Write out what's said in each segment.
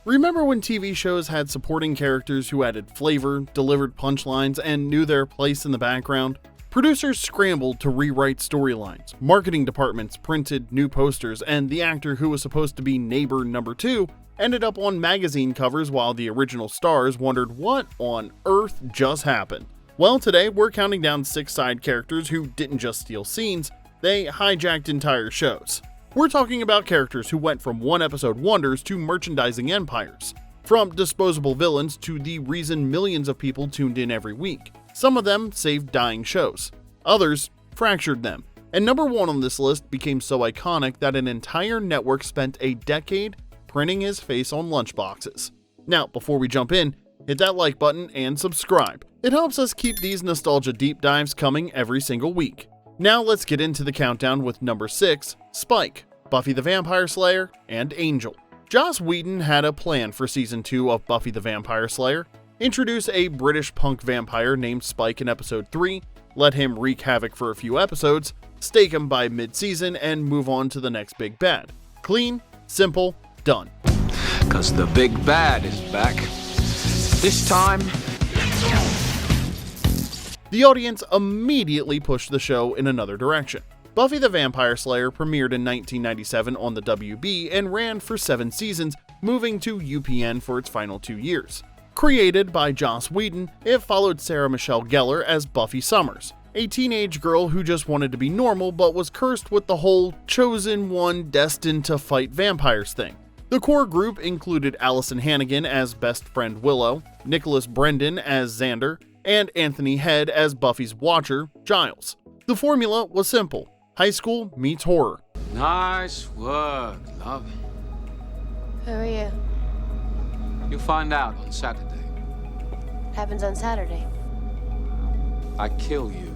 Remember when TV shows had supporting characters who added flavor, delivered punchlines, and knew their place in the background? Producers scrambled to rewrite storylines, marketing departments printed new posters, and the actor who was supposed to be neighbor number 2 ended up on magazine covers while the original stars wondered what on earth just happened. Well, today we're counting down 6 side characters who didn't just steal scenes, they hijacked entire shows. We're talking about characters who went from one-episode wonders to merchandising empires, from disposable villains to the reason millions of people tuned in every week. Some of them saved dying shows, others fractured them, and number 1 on this list became so iconic that an entire network spent a decade printing his face on lunchboxes. Now, before we jump in, hit that like button and subscribe. It helps us keep these nostalgia deep dives coming every single week. Now let's get into the countdown with number 6, Spike, Buffy the Vampire Slayer, and Angel. Joss Whedon had a plan for season 2 of Buffy the Vampire Slayer. Introduce a British punk vampire named Spike in episode 3, let him wreak havoc for a few episodes, stake him by mid-season, and move on to the next big bad. Clean, simple, done. 'Cause the big bad is back. This time... The audience immediately pushed the show in another direction. Buffy the Vampire Slayer premiered in 1997 on the WB and ran for 7 seasons, moving to UPN for its final 2 years. Created by Joss Whedon, it followed Sarah Michelle Gellar as Buffy Summers, a teenage girl who just wanted to be normal but was cursed with the whole chosen one destined to fight vampires thing. The core group included Allison Hannigan as best friend Willow, Nicholas Brendan as Xander, and Anthony Head as Buffy's watcher, Giles. The formula was simple: high school meets horror. Nice work, love. Who are you? You'll find out on Saturday. Happens on Saturday. I kill you.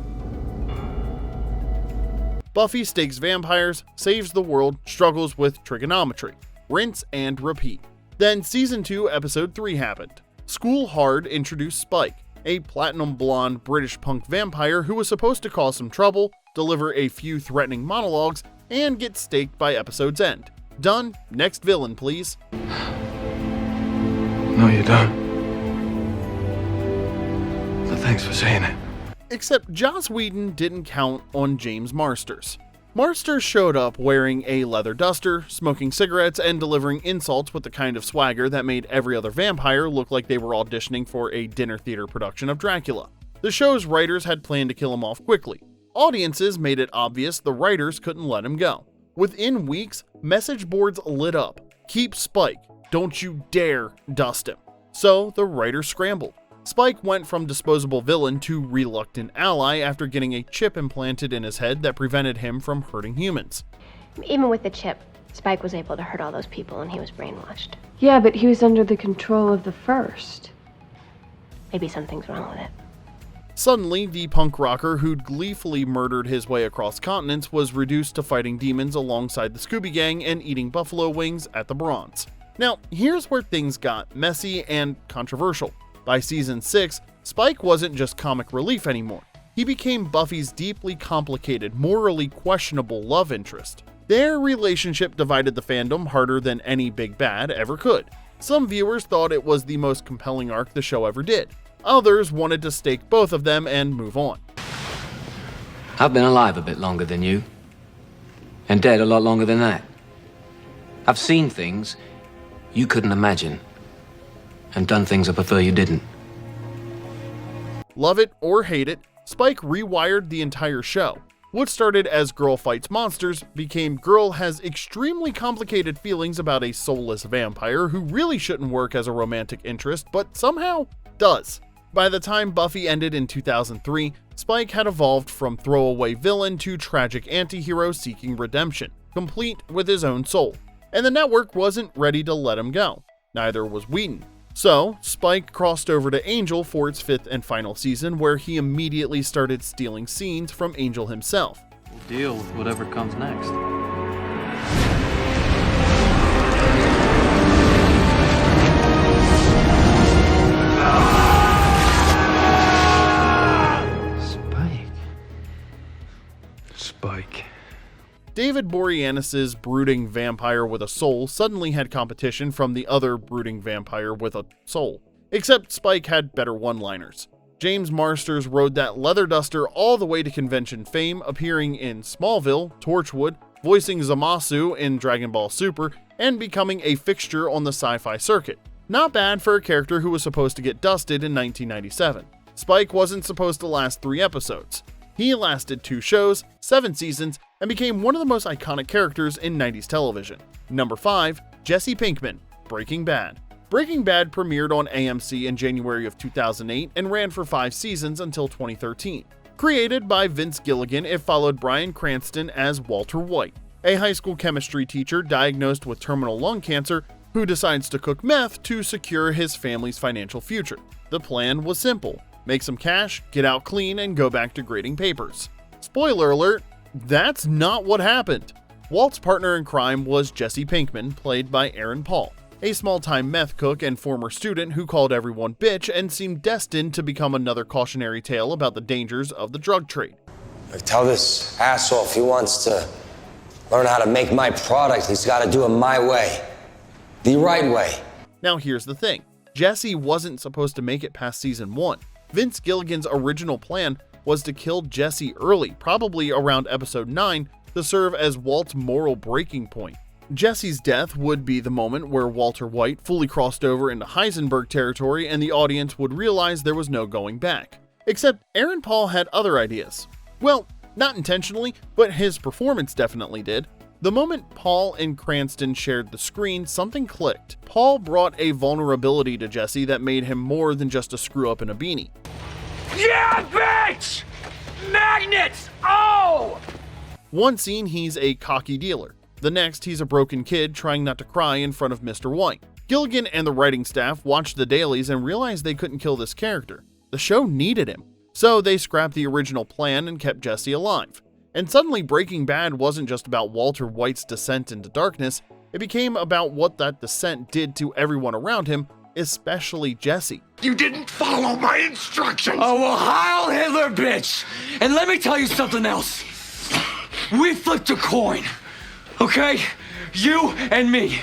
Buffy stakes vampires, saves the world, struggles with trigonometry. Rinse and repeat. Then season 2 episode 3 happened. School Hard introduced Spike, a platinum blonde British punk vampire who was supposed to cause some trouble, deliver a few threatening monologues, and get staked by episode's end. Done. Next villain, please. No, you don't. But thanks for saying it. Except Joss Whedon didn't count on James Marsters. Marsters showed up wearing a leather duster, smoking cigarettes, and delivering insults with the kind of swagger that made every other vampire look like they were auditioning for a dinner theater production of Dracula. The show's writers had planned to kill him off quickly. Audiences made it obvious the writers couldn't let him go. Within weeks, message boards lit up. Keep Spike. Don't you dare dust him. So the writers scrambled. Spike went from disposable villain to reluctant ally after getting a chip implanted in his head that prevented him from hurting humans. Even with the chip, Spike was able to hurt all those people and he was brainwashed. Yeah, but he was under the control of the First. Maybe something's wrong with it. Suddenly, the punk rocker who'd gleefully murdered his way across continents was reduced to fighting demons alongside the Scooby Gang and eating buffalo wings at the Bronze. Now, here's where things got messy and controversial. By season 6, Spike wasn't just comic relief anymore. He became Buffy's deeply complicated, morally questionable love interest. Their relationship divided the fandom harder than any big bad ever could. Some viewers thought it was the most compelling arc the show ever did. Others wanted to stake both of them and move on. I've been alive a bit longer than you. And dead a lot longer than that. I've seen things you couldn't imagine. And done things I prefer you didn't. Love it or hate it, Spike rewired the entire show. What started as Girl Fights Monsters became Girl has extremely complicated feelings about a soulless vampire who really shouldn't work as a romantic interest, but somehow does. By the time Buffy ended in 2003, Spike had evolved from throwaway villain to tragic anti-hero seeking redemption, complete with his own soul. And the network wasn't ready to let him go. Neither was Whedon. So, Spike crossed over to Angel for its 5th and final season, where he immediately started stealing scenes from Angel himself. We'll deal with whatever comes next. David Boreanaz's brooding vampire with a soul suddenly had competition from the other brooding vampire with a soul. Except Spike had better one-liners. James Marsters rode that leather duster all the way to convention fame, appearing in Smallville, Torchwood, voicing Zamasu in Dragon Ball Super, and becoming a fixture on the sci-fi circuit. Not bad for a character who was supposed to get dusted in 1997. Spike wasn't supposed to last 3 episodes. He lasted 2 shows, 7 seasons, and became one of the most iconic characters in 90s television. Number 5, Jesse Pinkman, Breaking Bad. Breaking Bad premiered on AMC in January of 2008 and ran for 5 seasons until 2013. Created by Vince Gilligan, it followed Bryan Cranston as Walter White, a high school chemistry teacher diagnosed with terminal lung cancer who decides to cook meth to secure his family's financial future. The plan was simple: make some cash, get out clean, and go back to grading papers. Spoiler alert, that's not what happened. Walt's partner in crime was Jesse Pinkman, played by Aaron Paul, a small-time meth cook and former student who called everyone bitch and seemed destined to become another cautionary tale about the dangers of the drug trade. I tell this asshole if he wants to learn how to make my product, he's got to do it my way. The right way. Now here's the thing. Jesse wasn't supposed to make it past season 1. Vince Gilligan's original plan was to kill Jesse early, probably around episode 9, to serve as Walt's moral breaking point. Jesse's death would be the moment where Walter White fully crossed over into Heisenberg territory and the audience would realize there was no going back. Except Aaron Paul had other ideas. Well, not intentionally, but his performance definitely did. The moment Paul and Cranston shared the screen, something clicked. Paul brought a vulnerability to Jesse that made him more than just a screw-up in a beanie. Yeah, bitch! Magnets! Oh! One scene, he's a cocky dealer. The next, he's a broken kid trying not to cry in front of Mr. White. Gilligan and the writing staff watched the dailies and realized they couldn't kill this character. The show needed him. So they scrapped the original plan and kept Jesse alive. And suddenly Breaking Bad wasn't just about Walter White's descent into darkness, it became about what that descent did to everyone around him, especially Jesse. You didn't follow my instructions! Oh, well, Heil Hitler, bitch! And let me tell you something else. We flipped a coin, okay? You and me.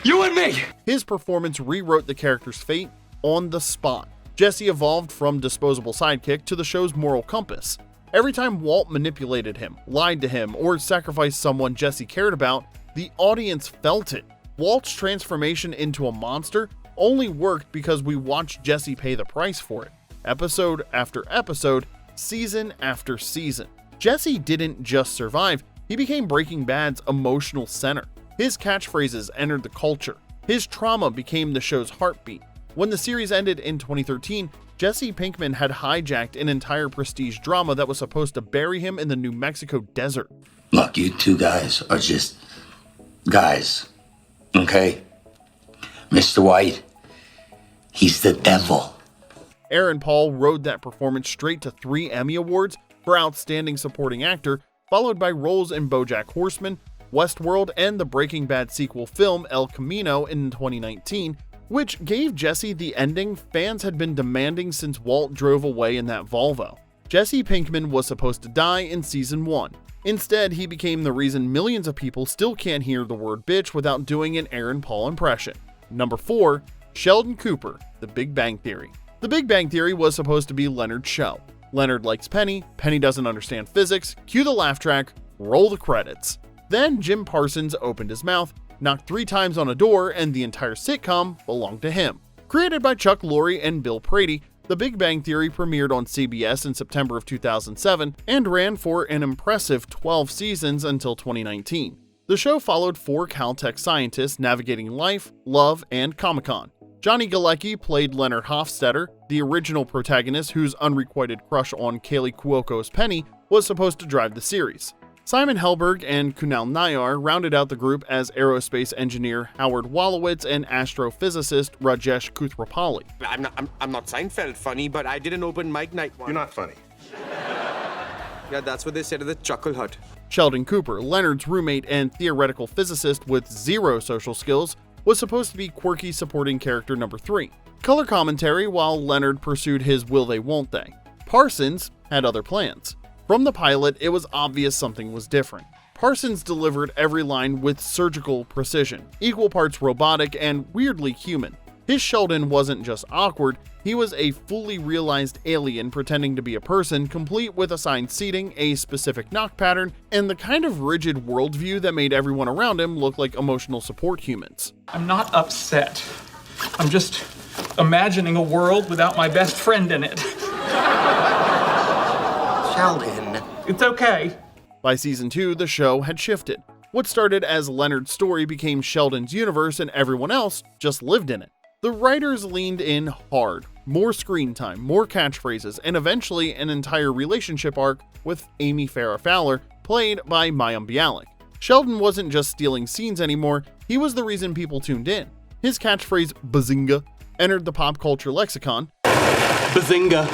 You and me! His performance rewrote the character's fate on the spot. Jesse evolved from disposable sidekick to the show's moral compass. Every time Walt manipulated him, lied to him, or sacrificed someone Jesse cared about, the audience felt it. Walt's transformation into a monster only worked because we watched Jesse pay the price for it. Episode after episode, season after season. Jesse didn't just survive, he became Breaking Bad's emotional center. His catchphrases entered the culture. His trauma became the show's heartbeat. When the series ended in 2013, Jesse Pinkman had hijacked an entire prestige drama that was supposed to bury him in the New Mexico desert. Look, you two guys are just guys, okay? Mr. White, he's the devil. Aaron Paul rode that performance straight to 3 Emmy Awards for Outstanding Supporting Actor, followed by roles in BoJack Horseman, Westworld, and the Breaking Bad sequel film El Camino in 2019, which gave Jesse the ending fans had been demanding since Walt drove away in that Volvo. Jesse Pinkman was supposed to die in season 1. Instead, he became the reason millions of people still can't hear the word bitch without doing an Aaron Paul impression. Number 4, Sheldon Cooper, The Big Bang Theory. The Big Bang Theory was supposed to be Leonard's show. Leonard likes Penny, Penny doesn't understand physics, cue the laugh track, roll the credits. Then Jim Parsons opened his mouth, knocked 3 times on a door, and the entire sitcom belonged to him. Created by Chuck Lorre and Bill Prady, The Big Bang Theory premiered on CBS in September of 2007 and ran for an impressive 12 seasons until 2019. The show followed 4 Caltech scientists navigating life, love, and Comic-Con. Johnny Galecki played Leonard Hofstadter, the original protagonist whose unrequited crush on Kaylee Cuoco's Penny was supposed to drive the series. Simon Helberg and Kunal Nayyar rounded out the group as aerospace engineer Howard Wolowitz and astrophysicist Rajesh Kuthrapali. I'm not Seinfeld funny, but I did an open mic night once. You're not funny. Yeah, that's what they said at the Chuckle Hut. Sheldon Cooper, Leonard's roommate and theoretical physicist with 0 social skills, was supposed to be quirky supporting character number 3. Color commentary while Leonard pursued his will they won't they. Parsons had other plans. From the pilot, it was obvious something was different. Parsons delivered every line with surgical precision, equal parts robotic and weirdly human. His Sheldon wasn't just awkward, he was a fully realized alien pretending to be a person, complete with assigned seating, a specific knock pattern, and the kind of rigid worldview that made everyone around him look like emotional support humans. I'm not upset. I'm just imagining a world without my best friend in it. Sheldon. It's okay. By season 2, the show had shifted. What started as Leonard's story became Sheldon's universe and everyone else just lived in it. The writers leaned in hard, more screen time, more catchphrases, and eventually an entire relationship arc with Amy Farrah Fowler, played by Mayim Bialik. Sheldon wasn't just stealing scenes anymore, he was the reason people tuned in. His catchphrase, "Bazinga," entered the pop culture lexicon. Bazinga.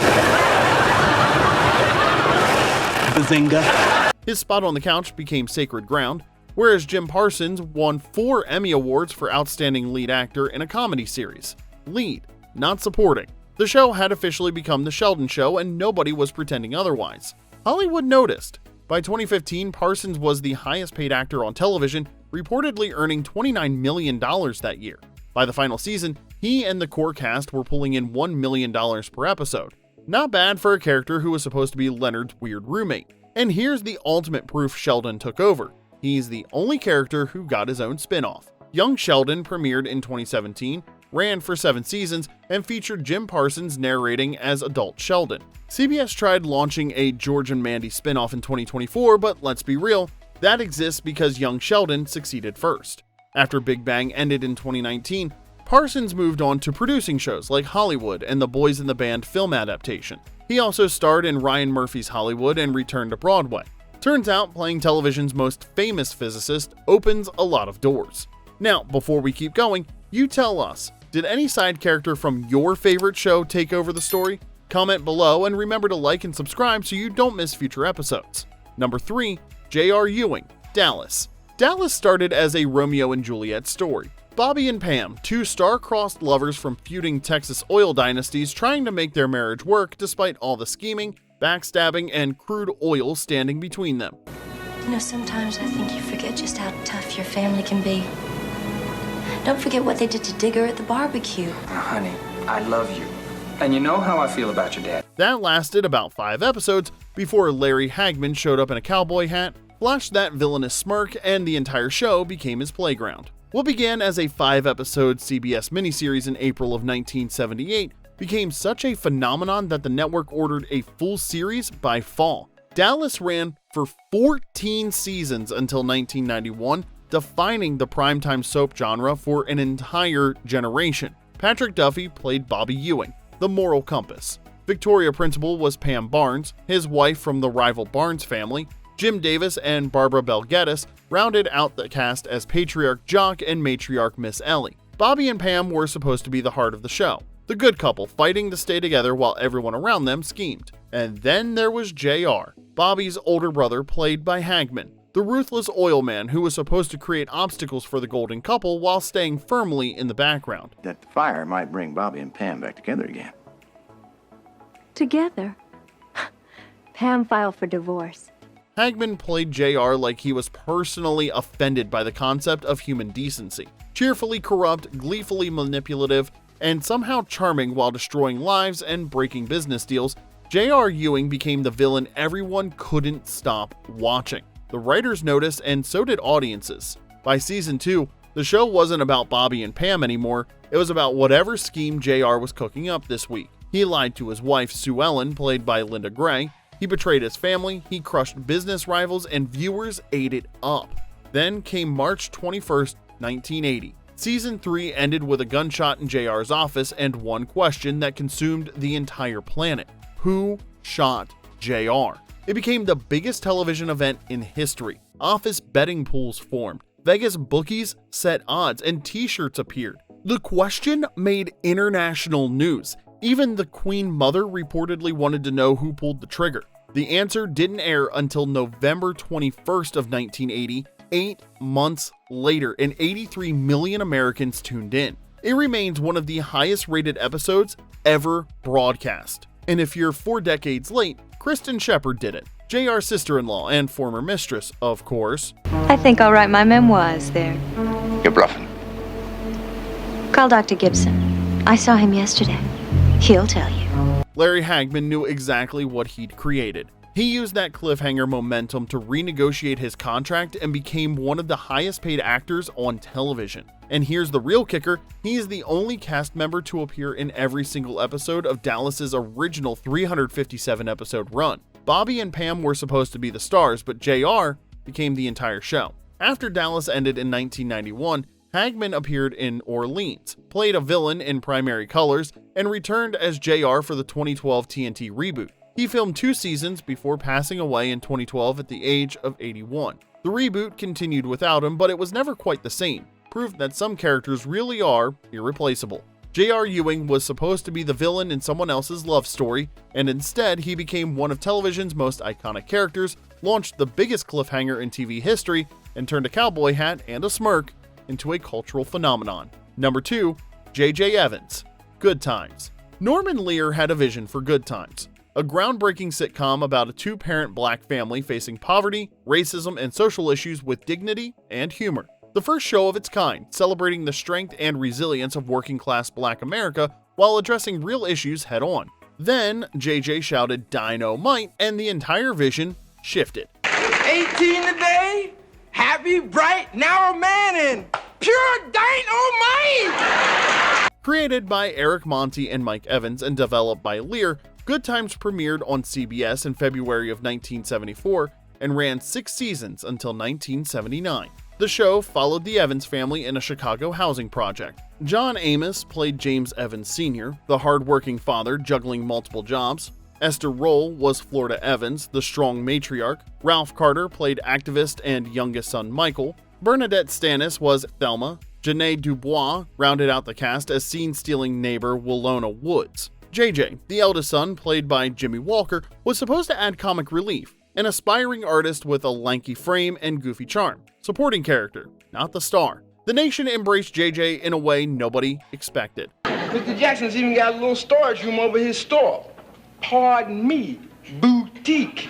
Bazinga. His spot on the couch became sacred ground, whereas Jim Parsons won 4 Emmy Awards for Outstanding Lead Actor in a Comedy Series. Lead, not supporting. The show had officially become The Sheldon Show, and nobody was pretending otherwise. Hollywood noticed. By 2015, Parsons was the highest paid actor on television, reportedly earning $29 million that year. By the final season, he and the core cast were pulling in $1 million per episode. Not bad for a character who was supposed to be Leonard's weird roommate. And here's the ultimate proof Sheldon took over. He's the only character who got his own spin-off. Young Sheldon premiered in 2017, ran for 7 seasons, and featured Jim Parsons narrating as adult Sheldon. CBS tried launching a George and Mandy spin-off in 2024, but let's be real, that exists because Young Sheldon succeeded first. After Big Bang ended in 2019, Parsons moved on to producing shows like Hollywood and the Boys in the Band film adaptation. He also starred in Ryan Murphy's Hollywood and returned to Broadway. Turns out playing television's most famous physicist opens a lot of doors. Now, before we keep going, you tell us, did any side character from your favorite show take over the story? Comment below and remember to like and subscribe so you don't miss future episodes. Number 3, J.R. Ewing, Dallas. Dallas started as a Romeo and Juliet story. Bobby and Pam, 2 star-crossed lovers from feuding Texas oil dynasties trying to make their marriage work despite all the scheming, backstabbing, and crude oil standing between them. You know, sometimes I think you forget just how tough your family can be. Don't forget what they did to Digger at the barbecue. Honey, I love you. And you know how I feel about your dad. That lasted about 5 episodes before Larry Hagman showed up in a cowboy hat, flashed that villainous smirk, and the entire show became his playground. What began as a 5-episode CBS miniseries in April of 1978 became such a phenomenon that the network ordered a full series by fall. Dallas ran for 14 seasons until 1991, defining the primetime soap genre for an entire generation. Patrick Duffy played Bobby Ewing, the moral compass. Victoria Principal was Pam Barnes, his wife from the rival Barnes family. Jim Davis and Barbara Bel Geddes rounded out the cast as Patriarch Jock and Matriarch Miss Ellie. Bobby and Pam were supposed to be the heart of the show, the good couple fighting to stay together while everyone around them schemed. And then there was JR, Bobby's older brother played by Hagman, the ruthless oil man who was supposed to create obstacles for the golden couple while staying firmly in the background. That the fire might bring Bobby and Pam back together again. Together? Pam filed for divorce. Hagman played JR like he was personally offended by the concept of human decency. Cheerfully corrupt, gleefully manipulative, and somehow charming while destroying lives and breaking business deals, J.R. Ewing became the villain everyone couldn't stop watching. The writers noticed, and so did audiences. By season 2, the show wasn't about Bobby and Pam anymore, it was about whatever scheme JR was cooking up this week. He lied to his wife Sue Ellen, played by Linda Gray. He betrayed his family, he crushed business rivals, and viewers ate it up. Then came March 21st, 1980. Season 3 ended with a gunshot in JR's office and one question that consumed the entire planet. Who shot JR? It became the biggest television event in history. Office betting pools formed. Vegas bookies set odds and t-shirts appeared. The question made international news. Even the Queen Mother reportedly wanted to know who pulled the trigger. The answer didn't air until November 21st of 1980, 8 months later, and 83 million Americans tuned in. It remains one of the highest rated episodes ever broadcast. And if you're 4 decades late, Kristen Shepard did it. JR's sister-in-law and former mistress, of course. I think I'll write my memoirs there. You're bluffing. Call Dr. Gibson. I saw him yesterday. He'll tell you. Larry Hagman knew exactly what he'd created. He used that cliffhanger momentum to renegotiate his contract and became one of the highest paid actors on television. And here's the real kicker, he is the only cast member to appear in every single episode of Dallas's original 357 episode run. Bobby and Pam were supposed to be the stars, but JR became the entire show. After Dallas ended in 1991, Hagman appeared in Orleans, played a villain in primary colors, and returned as JR for the 2012 TNT reboot. He filmed 2 seasons before passing away in 2012 at the age of 81. The reboot continued without him, but it was never quite the same, proof that some characters really are irreplaceable. J.R. Ewing was supposed to be the villain in someone else's love story, and instead he became one of television's most iconic characters, launched the biggest cliffhanger in TV history, and turned a cowboy hat and a smirk into a cultural phenomenon. Number 2, J.J. Evans, Good Times. Norman Lear had a vision for Good Times, a groundbreaking sitcom about a 2-parent black family facing poverty, racism, and social issues with dignity and humor. The first show of its kind, celebrating the strength and resilience of working-class black America while addressing real issues head-on. Then, JJ shouted "Dynamite," and the entire vision shifted. 18 today, happy, bright, narrow man, and pure dynamite! Created by Eric Monty and Mike Evans and developed by Lear, Good Times premiered on CBS in February of 1974 and ran 6 seasons until 1979. The show followed the Evans family in a Chicago housing project. John Amos played James Evans Sr., the hard-working father juggling multiple jobs. Esther Roll was Florida Evans, the strong matriarch. Ralph Carter played activist and youngest son Michael. Bernadette Stannis was Thelma. Janae Dubois rounded out the cast as scene-stealing neighbor Willona Woods. JJ, the eldest son, played by Jimmy Walker, was supposed to add comic relief, an aspiring artist with a lanky frame and goofy charm. Supporting character, not the star. The nation embraced JJ in a way nobody expected. Mr. Jackson's even got a little storage room over his store. Pardon me, boutique.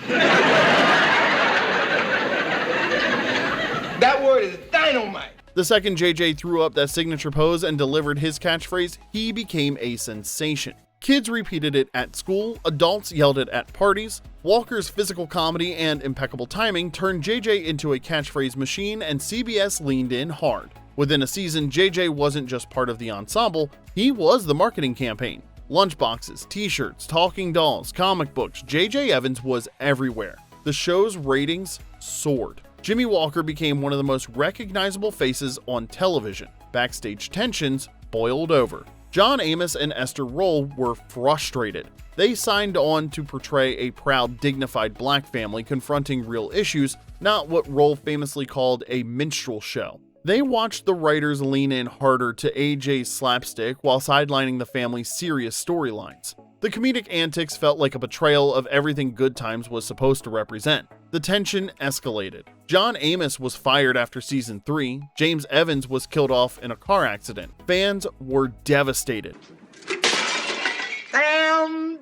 That word is dynamite. The second JJ threw up that signature pose and delivered his catchphrase, he became a sensation. Kids repeated it at school, adults yelled it at parties. Walker's physical comedy and impeccable timing turned JJ into a catchphrase machine, and CBS leaned in hard. Within a season, JJ wasn't just part of the ensemble, he was the marketing campaign. Lunchboxes, t-shirts, talking dolls, comic books, JJ Evans was everywhere. The show's ratings soared. Jimmy Walker became one of the most recognizable faces on television. Backstage tensions boiled over. John Amos and Esther Roll were frustrated. They signed on to portray a proud, dignified black family confronting real issues, not what Roll famously called a minstrel show. They watched the writers lean in harder to AJ's slapstick while sidelining the family's serious storylines. The comedic antics felt like a betrayal of everything Good Times was supposed to represent. The tension escalated. John Amos was fired after season 3. James Evans was killed off in a car accident. Fans were devastated. Damn!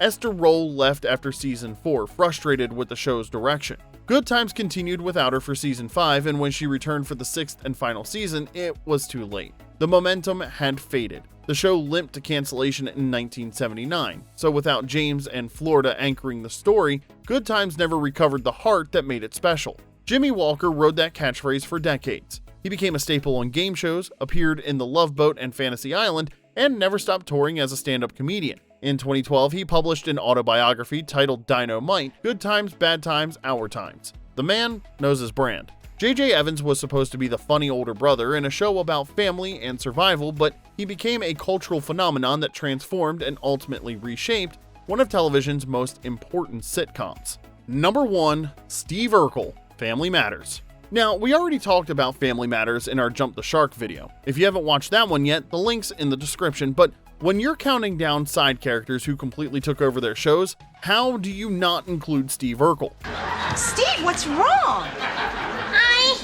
Esther Roll left after season 4, frustrated with the show's direction. Good Times continued without her for season 5, and when she returned for the 6th and final season, it was too late. The momentum had faded. The show limped to cancellation in 1979, so without James and Florida anchoring the story, Good Times never recovered the heart that made it special. Jimmy Walker rode that catchphrase for decades. He became a staple on game shows, appeared in The Love Boat and Fantasy Island, and never stopped touring as a stand-up comedian. In 2012, he published an autobiography titled Dynamite: Good Times, Bad Times, Our Times. The man knows his brand. J.J. Evans was supposed to be the funny older brother in a show about family and survival, but he became a cultural phenomenon that transformed and ultimately reshaped one of television's most important sitcoms. Number 1, Steve Urkel, Family Matters. Now, we already talked about Family Matters in our Jump the Shark video. If you haven't watched that one yet, the link's in the description, but when you're counting down side characters who completely took over their shows, how do you not include Steve Urkel? Steve, what's wrong? I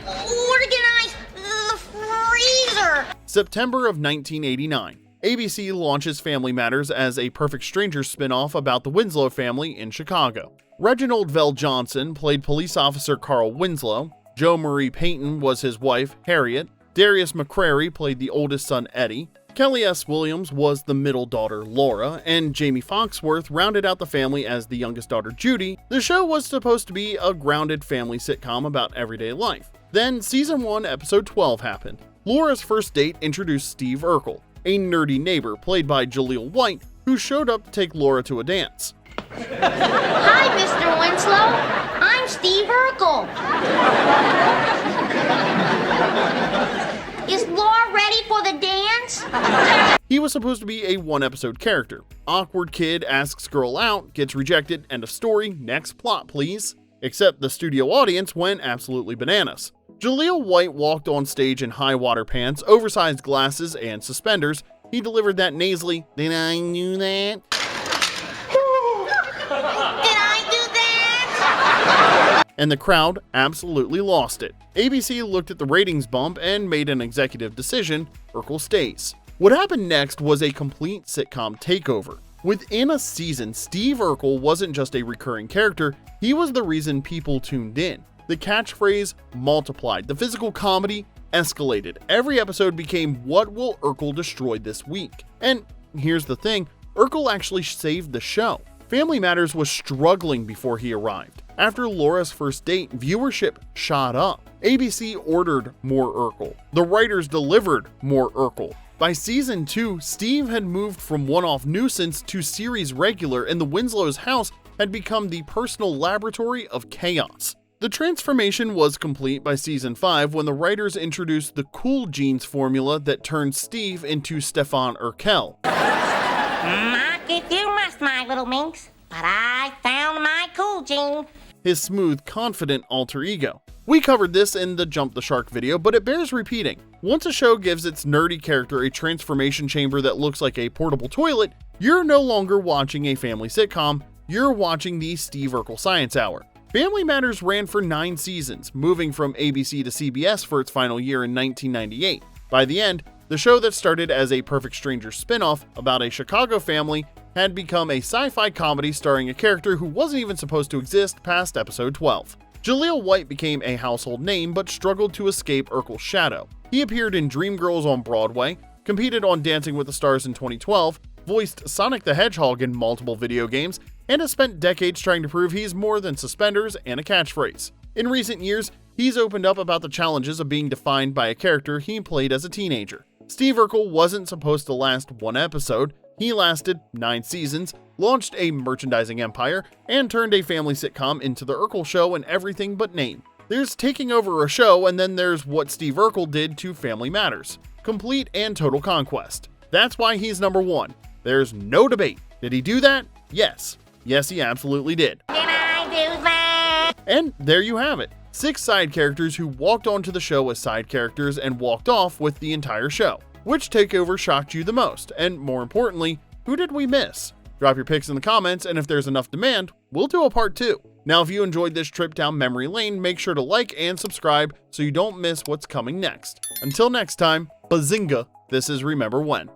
organized the freezer. September of 1989. ABC launches Family Matters as a Perfect Strangers spin-off about the Winslow family in Chicago. Reginald Vell Johnson played police officer Carl Winslow. Jo Marie Payton was his wife, Harriet. Darius McCrary played the oldest son, Eddie. Kelly S. Williams was the middle daughter, Laura, and Jamie Foxworth rounded out the family as the youngest daughter, Judy. The show was supposed to be a grounded family sitcom about everyday life. Then Season 1, Episode 12 happened. Laura's first date introduced Steve Urkel, a nerdy neighbor played by Jaleel White, who showed up to take Laura to a dance. Hi, Mr. Winslow. I'm Steve Urkel. Is Laura ready for the dance? He was supposed to be a one-episode character. Awkward kid asks girl out, gets rejected, end of story, next plot please. Except the studio audience went absolutely bananas. Jaleel White walked on stage in high water pants, oversized glasses, and suspenders. He delivered that nasally, "Did I do that?" Did I do that? And the crowd absolutely lost it. ABC looked at the ratings bump and made an executive decision: Urkel stays. What happened next was a complete sitcom takeover. Within a season, Steve Urkel wasn't just a recurring character, he was the reason people tuned in. The catchphrase multiplied, the physical comedy escalated. Every episode became "What will Urkel destroy this week?" And here's the thing, Urkel actually saved the show. Family Matters was struggling before he arrived. After Laura's first date, viewership shot up. ABC ordered more Urkel. The writers delivered more Urkel. By season 2, Steve had moved from one-off nuisance to series regular, and the Winslow's house had become the personal laboratory of chaos. The transformation was complete by season 5 when the writers introduced the Cool Jeans formula that turned Steve into Stefan Urkel. Mock if you must, my little minx, but I found my cool gene. His smooth, confident alter ego. We covered this in the Jump the Shark video, but it bears repeating. Once a show gives its nerdy character a transformation chamber that looks like a portable toilet, you're no longer watching a family sitcom, you're watching the Steve Urkel Science Hour. Family Matters ran for 9 seasons, moving from ABC to CBS for its final year in 1998. By the end, the show that started as a Perfect Strangers spin-off about a Chicago family had become a sci-fi comedy starring a character who wasn't even supposed to exist past episode 12. Jaleel White became a household name but struggled to escape Urkel's shadow. He appeared in Dreamgirls on Broadway, competed on Dancing with the Stars in 2012, voiced Sonic the Hedgehog in multiple video games, and has spent decades trying to prove he's more than suspenders and a catchphrase. In recent years, he's opened up about the challenges of being defined by a character he played as a teenager. Steve Urkel wasn't supposed to last one episode. He lasted 9 seasons, launched a merchandising empire, and turned a family sitcom into The Urkel Show in everything but name. There's taking over a show, and then there's what Steve Urkel did to Family Matters. Complete and total conquest. That's why he's number 1. There's no debate. Did he do that? Yes. Yes, he absolutely did. Did I do that? And there you have it. 6 side characters who walked onto the show as side characters and walked off with the entire show. Which takeover shocked you the most? And more importantly, who did we miss? Drop your picks in the comments, and if there's enough demand, we'll do a part 2. Now, if you enjoyed this trip down memory lane, make sure to like and subscribe so you don't miss what's coming next. Until next time, bazinga, this is Remember When.